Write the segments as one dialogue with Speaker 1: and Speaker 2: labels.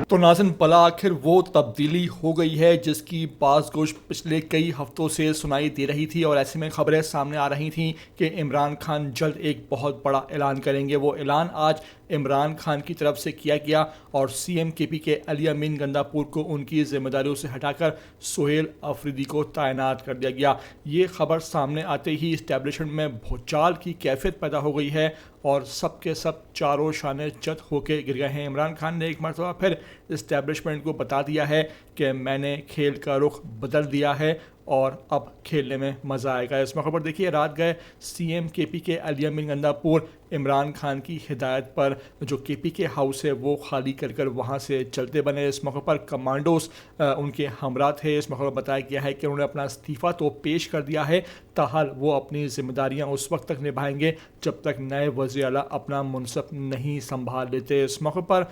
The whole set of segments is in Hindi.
Speaker 1: तो नाज़रीन, भला आखिर वो तब्दीली हो गई है जिसकी बाज़गोश पिछले कई हफ्तों से सुनाई दे रही थी, और ऐसे में खबरें सामने आ रही थी कि इमरान खान जल्द एक बहुत बड़ा ऐलान करेंगे। वो ऐलान आज इमरान खान की तरफ से किया गया और सीएम केपी के अली अमीन गंदापुर को उनकी जिम्मेदारियों से हटाकर सुहेल अफरीदी को तैनात कर दिया गया। ये खबर सामने आते ही इस्टेब्लिशमेंट में भूचाल की कैफियत पैदा हो गई है और सबके सब चारों शाने चत होकर गिर गए हैं। इमरान खान ने एक मरतबा फिर इस्टेब्लिशमेंट को बता दिया है कि मैंने खेल का रुख बदल दिया है और अब खेलने में मज़ा आएगा। इस मौके पर देखिए, रात गए सीएम केपी के अली अमीन गंदापुर इमरान खान की हिदायत पर जो केपी के हाउस है वो खाली कर कर वहाँ से चलते बने। इस मौके पर कमांडोज उनके हमरा थे। इस मौके पर बताया गया है कि उन्होंने अपना इस्तीफ़ा तो पेश कर दिया है, ताहल वो अपनी जिम्मेदारियाँ उस वक्त तक निभाएंगे जब तक नए वज़ीर आला अपना मुनसब नहीं संभाल लेते। इस मौके पर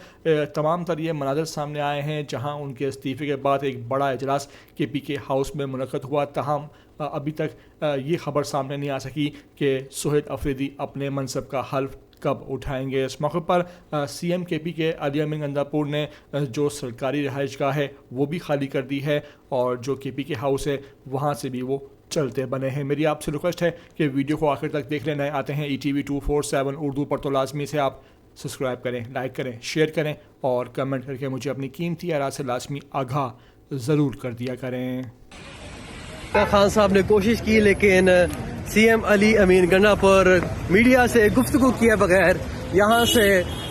Speaker 1: तमाम तर ये मनाज़र सामने आए हैं जहाँ उनके इस्तीफ़े के बाद एक बड़ा इजलास केपी के हाउस में मुनक़्क़द हुआ। तहम अभी तक ये खबर सामने नहीं आ सकी कि सुहेल अफरीदी अपने मनसब का हल्फ कब उठाएंगे। इस मौके पर सीएम केपी के अली अमीन गंदापुर ने जो सरकारी रहायशगाह है वो भी खाली कर दी है और जो केपी के हाउस है वहाँ से भी वो चलते बने हैं। मेरी आपसे रिक्वेस्ट है कि वीडियो को आखिर तक देख लेना। आते हैं ETV 247 उर्दू पर, तो लाजमी से आप सब्सक्राइब करें, लाइक करें, शेयर करें और कमेंट करके मुझे अपनी कीमती आरा से लाजमी आगाह ज़रूर कर दिया करें।
Speaker 2: खान साहब ने कोशिश की लेकिन सीएम अली अमीन गंडापुर मीडिया से गुफ्तगू किए बगैर यहाँ से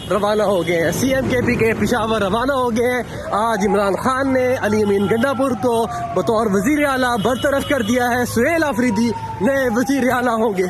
Speaker 2: रवाना हो गए हैं। सीएम केपी के पेशावर रवाना हो गए हैं। आज इमरान खान ने अली अमीन गंडापुर को बतौर वजीर आला बरतरफ कर दिया है। सुहेल अफरीदी नए वजीर आला होंगे।